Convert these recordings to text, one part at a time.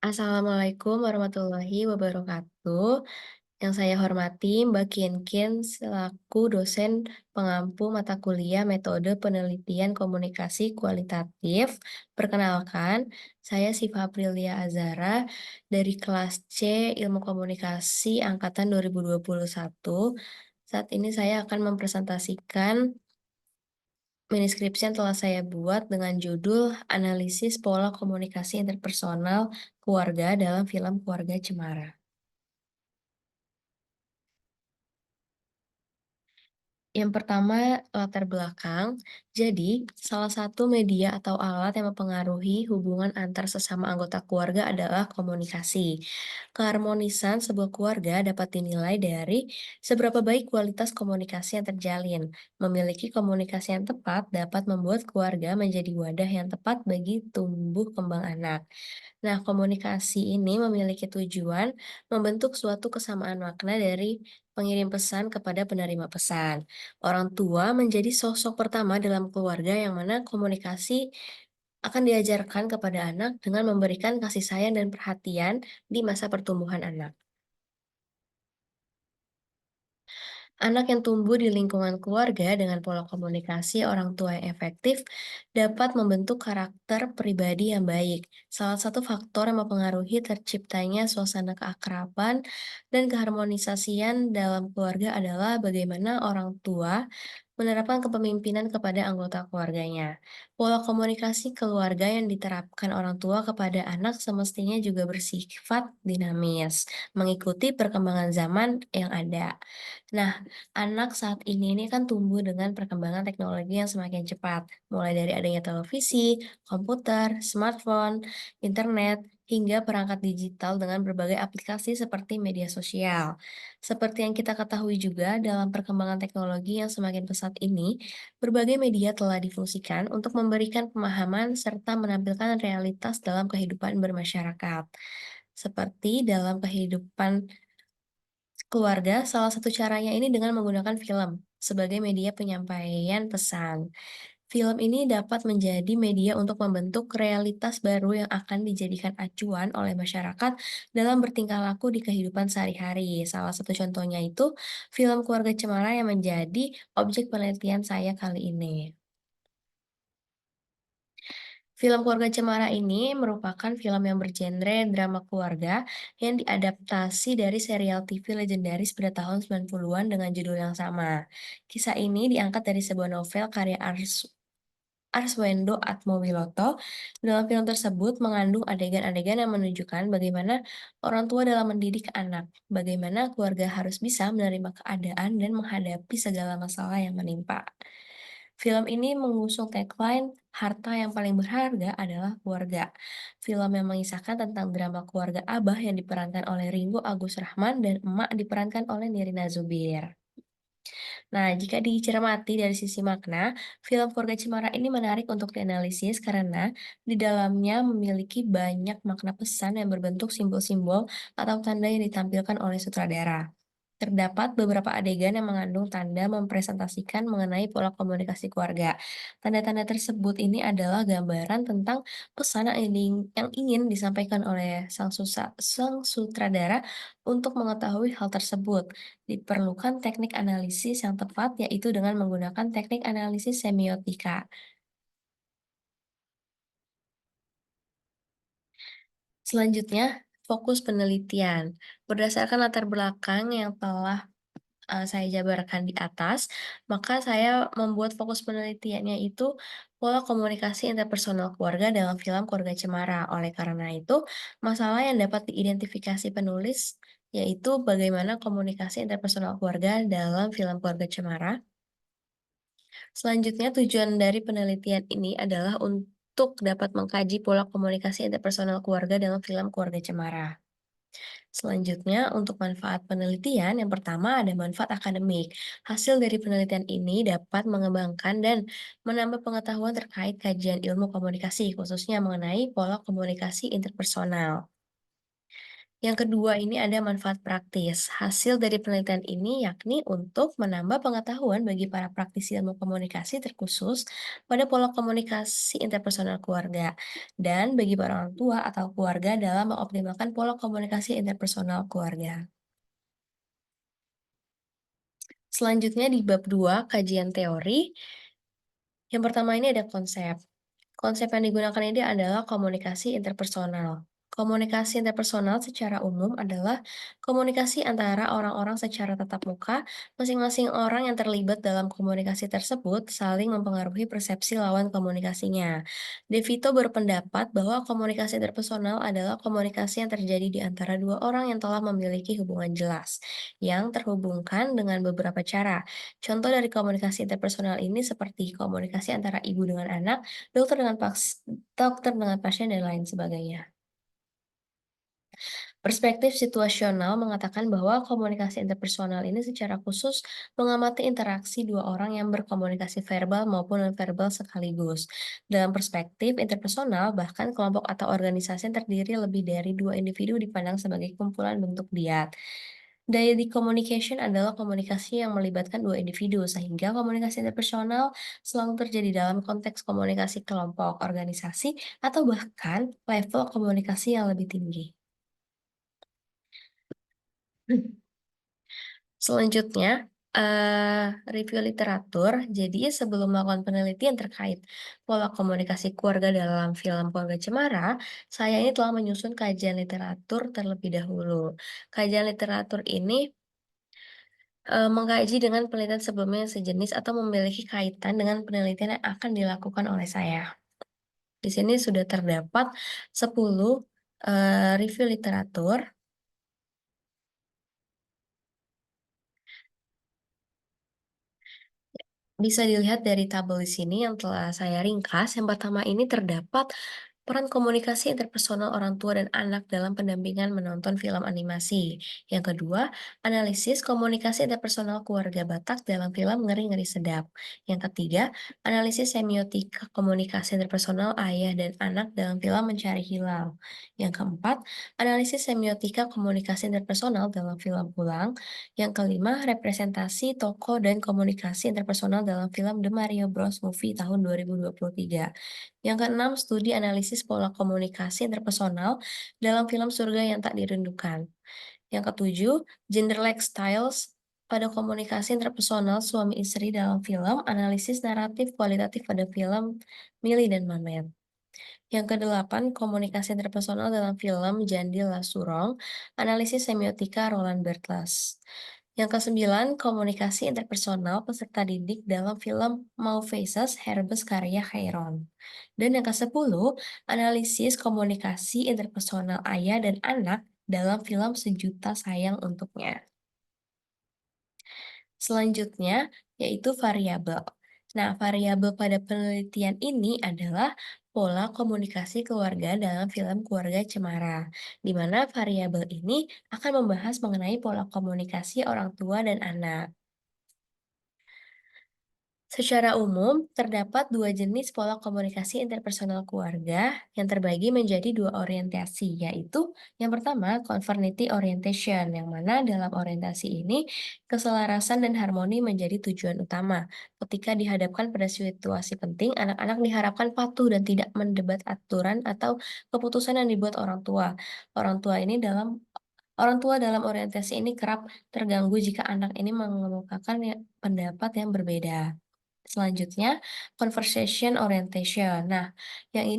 Assalamualaikum warahmatullahi wabarakatuh. Yang saya hormati Mbak Kienkin selaku dosen pengampu mata kuliah Metode Penelitian Komunikasi Kualitatif. Perkenalkan, saya Siva Aprilia Azara dari kelas C Ilmu Komunikasi angkatan 2021. Saat ini saya akan mempresentasikan mini skripsi yang telah saya buat dengan judul Analisis Pola Komunikasi Interpersonal Keluarga dalam Film Keluarga Cemara. Yang pertama, latar belakang. Jadi, salah satu media atau alat yang mempengaruhi hubungan antar sesama anggota keluarga adalah komunikasi. Keharmonisan sebuah keluarga dapat dinilai dari seberapa baik kualitas komunikasi yang terjalin. Memiliki komunikasi yang tepat dapat membuat keluarga menjadi wadah yang tepat bagi tumbuh kembang anak. Nah, komunikasi ini memiliki tujuan membentuk suatu kesamaan makna dari pengirim pesan kepada penerima pesan. Orang tua menjadi sosok pertama dalam keluarga yang mana komunikasi akan diajarkan kepada anak dengan memberikan kasih sayang dan perhatian di masa pertumbuhan anak. Anak yang tumbuh di lingkungan keluarga dengan pola komunikasi orang tua yang efektif dapat membentuk karakter pribadi yang baik. Salah satu faktor yang mempengaruhi terciptanya suasana keakraban dan keharmonisasian dalam keluarga adalah bagaimana orang tua menerapkan kepemimpinan kepada anggota keluarganya. Pola komunikasi keluarga yang diterapkan orang tua kepada anak semestinya juga bersifat dinamis, mengikuti perkembangan zaman yang ada. Nah, anak saat ini kan tumbuh dengan perkembangan teknologi yang semakin cepat, mulai dari adanya televisi, komputer, smartphone, internet, hingga perangkat digital dengan berbagai aplikasi seperti media sosial. Seperti yang kita ketahui juga, dalam perkembangan teknologi yang semakin pesat ini, berbagai media telah difungsikan untuk memberikan pemahaman serta menampilkan realitas dalam kehidupan bermasyarakat. Seperti dalam kehidupan keluarga, salah satu caranya ini dengan menggunakan film sebagai media penyampaian pesan. Film ini dapat menjadi media untuk membentuk realitas baru yang akan dijadikan acuan oleh masyarakat dalam bertingkah laku di kehidupan sehari-hari. Salah satu contohnya itu film Keluarga Cemara yang menjadi objek penelitian saya kali ini. Film Keluarga Cemara ini merupakan film yang bergenre drama keluarga yang diadaptasi dari serial TV legendaris pada tahun 90-an dengan judul yang sama. Kisah ini diangkat dari sebuah novel karya Arswendo Atmowiloto. Dalam film tersebut mengandung adegan-adegan yang menunjukkan bagaimana orang tua dalam mendidik anak, bagaimana keluarga harus bisa menerima keadaan dan menghadapi segala masalah yang menimpa. Film ini mengusung tagline, "Harta yang paling berharga adalah keluarga." Film yang mengisahkan tentang drama keluarga Abah yang diperankan oleh Ringgo Agus Rahman dan Emak diperankan oleh Nirina Zubir. Nah, jika dicermati dari sisi makna, film Keluarga Cemara ini menarik untuk dianalisis karena di dalamnya memiliki banyak makna pesan yang berbentuk simbol-simbol atau tanda yang ditampilkan oleh sutradara. Terdapat beberapa adegan yang mengandung tanda mempresentasikan mengenai pola komunikasi keluarga. Tanda-tanda tersebut ini adalah gambaran tentang pesan yang ingin disampaikan oleh sang sutradara untuk mengetahui hal tersebut. Diperlukan teknik analisis yang tepat, yaitu dengan menggunakan teknik analisis semiotika. Selanjutnya, fokus penelitian. Berdasarkan latar belakang yang telah saya jabarkan di atas, maka saya membuat fokus penelitiannya itu pola komunikasi interpersonal keluarga dalam film Keluarga Cemara. Oleh karena itu, masalah yang dapat diidentifikasi penulis yaitu bagaimana komunikasi interpersonal keluarga dalam film Keluarga Cemara. Selanjutnya, tujuan dari penelitian ini adalah untuk dapat mengkaji pola komunikasi interpersonal keluarga dalam film Keluarga Cemara. Selanjutnya, untuk manfaat penelitian, yang pertama ada manfaat akademik. Hasil dari penelitian ini dapat mengembangkan dan menambah pengetahuan terkait kajian ilmu komunikasi, khususnya mengenai pola komunikasi interpersonal. Yang kedua ini ada manfaat praktis. Hasil dari penelitian ini yakni untuk menambah pengetahuan bagi para praktisi ilmu komunikasi terkhusus pada pola komunikasi interpersonal keluarga dan bagi para orang tua atau keluarga dalam mengoptimalkan pola komunikasi interpersonal keluarga. Selanjutnya di bab 2 kajian teori, yang pertama ini ada konsep. Konsep yang digunakan ini adalah komunikasi interpersonal. Komunikasi interpersonal secara umum adalah komunikasi antara orang-orang secara tatap muka. Masing-masing orang yang terlibat dalam komunikasi tersebut saling mempengaruhi persepsi lawan komunikasinya. De Vito berpendapat bahwa komunikasi interpersonal adalah komunikasi yang terjadi di antara dua orang yang telah memiliki hubungan jelas, yang terhubungkan dengan beberapa cara. Contoh dari komunikasi interpersonal ini seperti komunikasi antara ibu dengan anak, dokter dengan pasien, dan lain sebagainya. Perspektif situasional mengatakan bahwa komunikasi interpersonal ini secara khusus mengamati interaksi dua orang yang berkomunikasi verbal maupun nonverbal sekaligus. Dalam perspektif interpersonal, bahkan kelompok atau organisasi yang terdiri lebih dari dua individu dipandang sebagai kumpulan bentuk diat. Daily communication adalah komunikasi yang melibatkan dua individu, sehingga komunikasi interpersonal selalu terjadi dalam konteks komunikasi kelompok, organisasi, atau bahkan level komunikasi yang lebih tinggi. Selanjutnya, review literatur. Jadi sebelum melakukan penelitian terkait pola komunikasi keluarga dalam film Keluarga Cemara, saya ini telah menyusun kajian literatur terlebih dahulu. Kajian literatur ini mengkaji dengan penelitian sebelumnya yang sejenis atau memiliki kaitan dengan penelitian yang akan dilakukan oleh saya. Di sini sudah terdapat 10 review literatur. Bisa dilihat dari tabel di sini yang telah saya ringkas. Yang pertama ini terdapat peran komunikasi interpersonal orang tua dan anak dalam pendampingan menonton film animasi. Yang kedua, analisis komunikasi interpersonal keluarga Batak dalam film Ngeri-Ngeri Sedap. Yang ketiga, analisis semiotika komunikasi interpersonal ayah dan anak dalam film Mencari Hilal. Yang keempat, analisis semiotika komunikasi interpersonal dalam film Pulang. Yang kelima, representasi tokoh dan komunikasi interpersonal dalam film The Mario Bros. Movie tahun 2023. Yang keenam, studi analisis pola komunikasi interpersonal dalam film Surga yang Tak Dirindukan. Yang ketujuh, gender-like styles pada komunikasi interpersonal suami istri dalam film, analisis naratif kualitatif pada film Milih dan Mamet. Yang kedelapan, komunikasi interpersonal dalam film Jandil Lasurong, analisis semiotika Roland Barthes. Yang kesembilan, komunikasi interpersonal peserta didik dalam film Mau Faces Herbes karya Khairon. Dan yang kesepuluh, analisis komunikasi interpersonal ayah dan anak dalam film Sejuta Sayang Untuknya. Selanjutnya, yaitu variabel. Nah, variabel pada penelitian ini adalah pola komunikasi keluarga dalam film Keluarga Cemara, di mana variabel ini akan membahas mengenai pola komunikasi orang tua dan anak. Secara umum, terdapat dua jenis pola komunikasi interpersonal keluarga yang terbagi menjadi dua orientasi, yaitu yang pertama, conformity orientation, yang mana dalam orientasi ini, keselarasan dan harmoni menjadi tujuan utama. Ketika dihadapkan pada situasi penting, anak-anak diharapkan patuh dan tidak mendebat aturan atau keputusan yang dibuat orang tua. Orang tua ini dalam Orang tua dalam orientasi ini kerap terganggu jika anak ini mengemukakan pendapat yang berbeda. Selanjutnya, conversation orientation. Nah, yang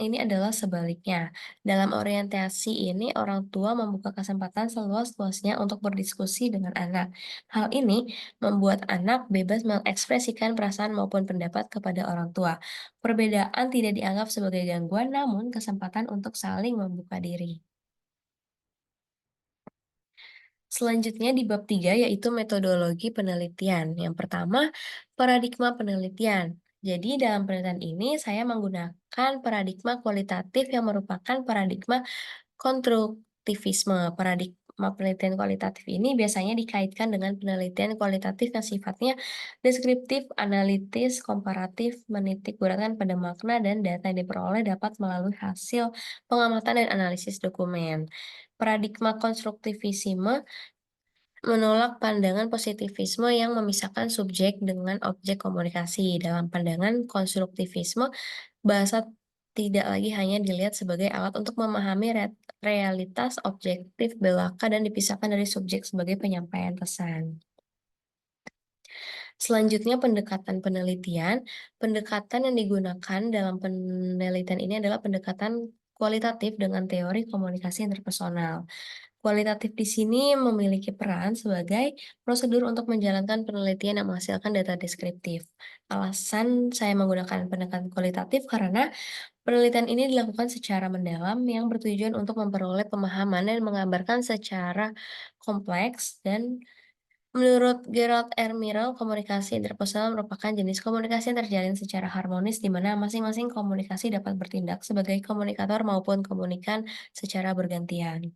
ini adalah sebaliknya. Dalam orientasi ini, orang tua membuka kesempatan seluas-luasnya untuk berdiskusi dengan anak. Hal ini membuat anak bebas mengekspresikan perasaan maupun pendapat kepada orang tua. Perbedaan tidak dianggap sebagai gangguan, namun kesempatan untuk saling membuka diri. Selanjutnya di bab 3 yaitu metodologi penelitian. Yang pertama, paradigma penelitian. Jadi dalam penelitian ini saya menggunakan paradigma kualitatif yang merupakan paradigma konstruktivisme. Paradigma penelitian kualitatif ini biasanya dikaitkan dengan penelitian kualitatif yang sifatnya deskriptif, analitis, komparatif, menitik beratkan pada makna dan data yang diperoleh dapat melalui hasil pengamatan dan analisis dokumen. Paradigma konstruktivisme menolak pandangan positivisme yang memisahkan subjek dengan objek komunikasi. Dalam pandangan konstruktivisme, bahasa tidak lagi hanya dilihat sebagai alat untuk memahami realitas objektif belaka dan dipisahkan dari subjek sebagai penyampaian pesan. Selanjutnya pendekatan penelitian. Pendekatan yang digunakan dalam penelitian ini adalah pendekatan kualitatif dengan teori komunikasi interpersonal. Kualitatif di sini memiliki peran sebagai prosedur untuk menjalankan penelitian yang menghasilkan data deskriptif. Alasan saya menggunakan pendekatan kualitatif karena penelitian ini dilakukan secara mendalam yang bertujuan untuk memperoleh pemahaman dan menggambarkan secara kompleks dan menurut Gerald R. Mirrell, komunikasi interpersonal merupakan jenis komunikasi yang terjalin secara harmonis di mana masing-masing komunikasi dapat bertindak sebagai komunikator maupun komunikan secara bergantian.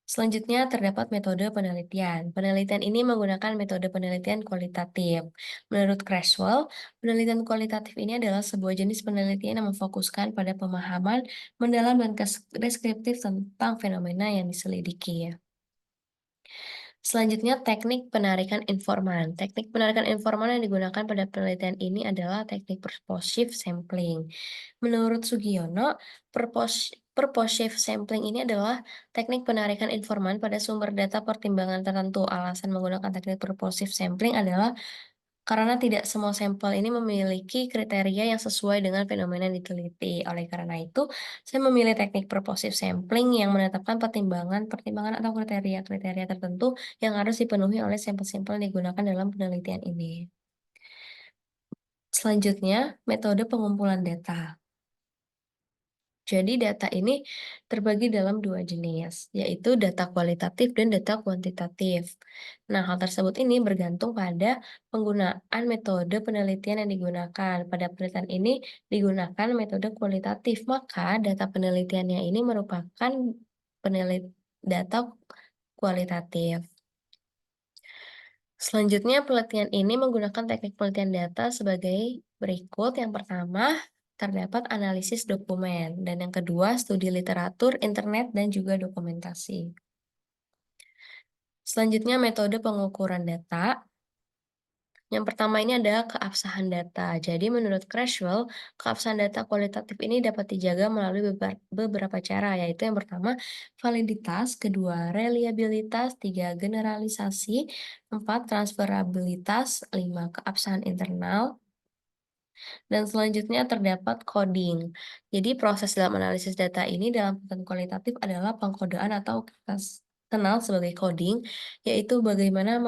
Selanjutnya terdapat metode penelitian. Penelitian ini menggunakan metode penelitian kualitatif. Menurut Creswell, penelitian kualitatif ini adalah sebuah jenis penelitian yang memfokuskan pada pemahaman mendalam dan deskriptif tentang fenomena yang diselidiki. Selanjutnya, teknik penarikan informan. Teknik penarikan informan yang digunakan pada penelitian ini adalah teknik purposive sampling. Menurut Sugiono, purposive sampling ini adalah teknik penarikan informan pada sumber data pertimbangan tertentu. Alasan menggunakan teknik purposive sampling adalah karena tidak semua sampel ini memiliki kriteria yang sesuai dengan fenomena yang diteliti. Oleh karena itu, saya memilih teknik purposive sampling yang menetapkan pertimbangan-pertimbangan atau kriteria-kriteria tertentu yang harus dipenuhi oleh sampel-sampel yang digunakan dalam penelitian ini. Selanjutnya, metode pengumpulan data. Jadi data ini terbagi dalam dua jenis, yaitu data kualitatif dan data kuantitatif. Nah, hal tersebut ini bergantung pada penggunaan metode penelitian yang digunakan. Pada penelitian ini digunakan metode kualitatif, maka data penelitiannya ini merupakan data kualitatif. Selanjutnya, penelitian ini menggunakan teknik penelitian data sebagai berikut. Yang pertama, terdapat analisis dokumen, dan yang kedua, studi literatur, internet, dan juga dokumentasi. Selanjutnya, metode pengukuran data. Yang pertama ini adalah keabsahan data. Jadi menurut Creswell, keabsahan data kualitatif ini dapat dijaga melalui beberapa cara, yaitu yang pertama validitas, kedua reliabilitas, tiga generalisasi, empat transferabilitas, lima keabsahan internal, dan selanjutnya terdapat coding. Jadi proses dalam analisis data ini dalam konten kualitatif adalah pengkodean atau kita kenal sebagai coding, yaitu bagaimana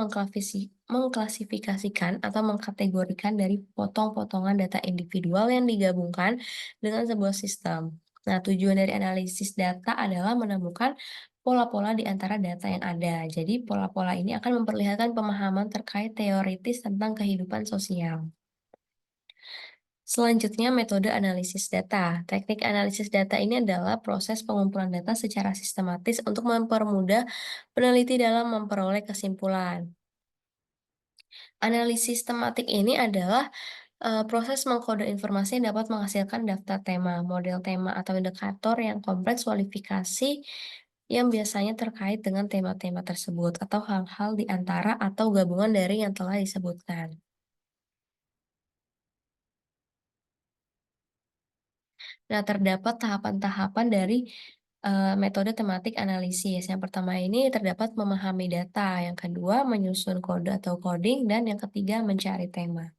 mengklasifikasikan atau mengkategorikan dari potong-potongan data individual yang digabungkan dengan sebuah sistem. Nah, tujuan dari analisis data adalah menemukan pola-pola di antara data yang ada. Jadi, pola-pola ini akan memperlihatkan pemahaman terkait teoritis tentang kehidupan sosial. Selanjutnya, metode analisis data. Teknik analisis data ini adalah proses pengumpulan data secara sistematis untuk mempermudah peneliti dalam memperoleh kesimpulan. Analisis tematik ini adalah proses mengkode informasi yang dapat menghasilkan daftar tema, model tema, atau indikator yang kompleks kualifikasi yang biasanya terkait dengan tema-tema tersebut atau hal-hal di antara atau gabungan dari yang telah disebutkan. Nah, terdapat tahapan-tahapan dari metode tematik analisis. Yang pertama ini terdapat memahami data, yang kedua menyusun kode atau coding, dan yang ketiga mencari tema.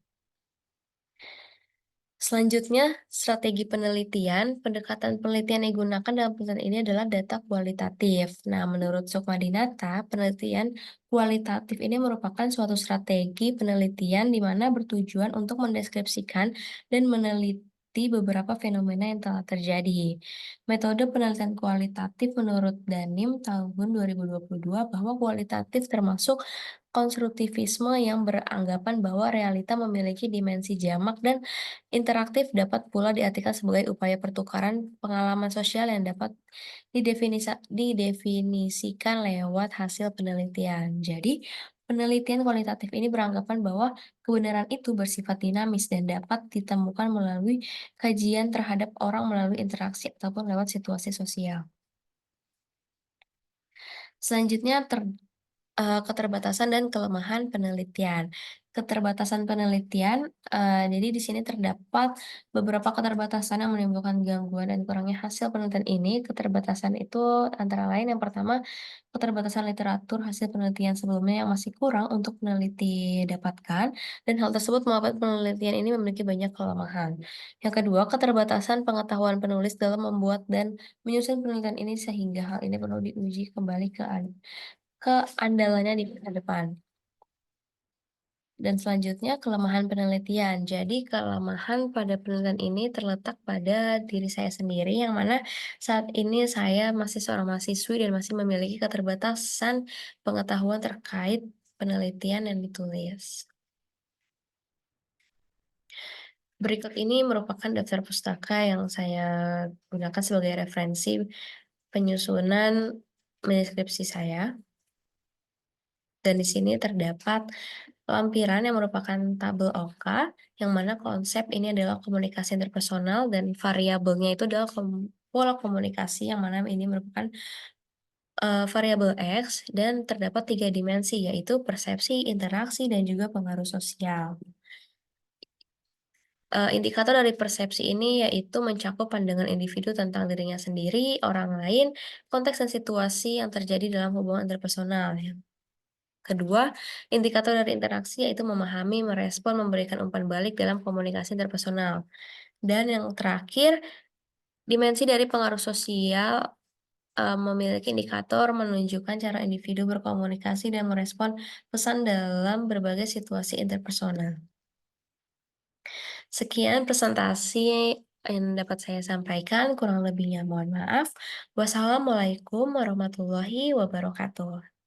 Selanjutnya, strategi penelitian. Pendekatan penelitian yang digunakan dalam penelitian ini adalah data kualitatif. Nah, menurut Sukmadinata, penelitian kualitatif ini merupakan suatu strategi penelitian di mana bertujuan untuk mendeskripsikan dan meneliti beberapa fenomena yang telah terjadi. Metode penelitian kualitatif menurut Danim tahun 2022 bahwa kualitatif termasuk konstruktivisme yang beranggapan bahwa realita memiliki dimensi jamak dan interaktif, dapat pula diartikan sebagai upaya pertukaran pengalaman sosial yang dapat didefinisikan lewat hasil penelitian. Jadi, penelitian kualitatif ini beranggapan bahwa kebenaran itu bersifat dinamis dan dapat ditemukan melalui kajian terhadap orang melalui interaksi ataupun lewat situasi sosial. Selanjutnya keterbatasan dan kelemahan penelitian. Keterbatasan penelitian, jadi di sini terdapat beberapa keterbatasan yang menimbulkan gangguan dan kurangnya hasil penelitian ini. Keterbatasan itu antara lain yang pertama, keterbatasan literatur hasil penelitian sebelumnya yang masih kurang untuk peneliti dapatkan, dan hal tersebut membuat penelitian ini memiliki banyak kelemahan. Yang kedua, keterbatasan pengetahuan penulis dalam membuat dan menyusun penelitian ini sehingga hal ini perlu diuji kembali keandalannya di masa depan. Dan selanjutnya kelemahan penelitian. Jadi kelemahan pada penelitian ini terletak pada diri saya sendiri yang mana saat ini saya masih seorang mahasiswi dan masih memiliki keterbatasan pengetahuan terkait penelitian yang ditulis. Berikut ini merupakan daftar pustaka yang saya gunakan sebagai referensi penyusunan deskripsi saya. Dan di sini terdapat lampiran yang merupakan tabel oka, yang mana konsep ini adalah komunikasi interpersonal dan variabelnya itu adalah pola komunikasi yang mana ini merupakan, variabel X dan terdapat 3 dimensi yaitu persepsi, interaksi, dan juga pengaruh sosial. Indikator dari persepsi ini yaitu mencakup pandangan individu tentang dirinya sendiri, orang lain, konteks dan situasi yang terjadi dalam hubungan interpersonal. Kedua, indikator dari interaksi yaitu memahami, merespon, memberikan umpan balik dalam komunikasi interpersonal. Dan yang terakhir, dimensi dari pengaruh sosial memiliki indikator menunjukkan cara individu berkomunikasi dan merespon pesan dalam berbagai situasi interpersonal. Sekian presentasi yang dapat saya sampaikan, kurang lebihnya mohon maaf. Wassalamualaikum warahmatullahi wabarakatuh.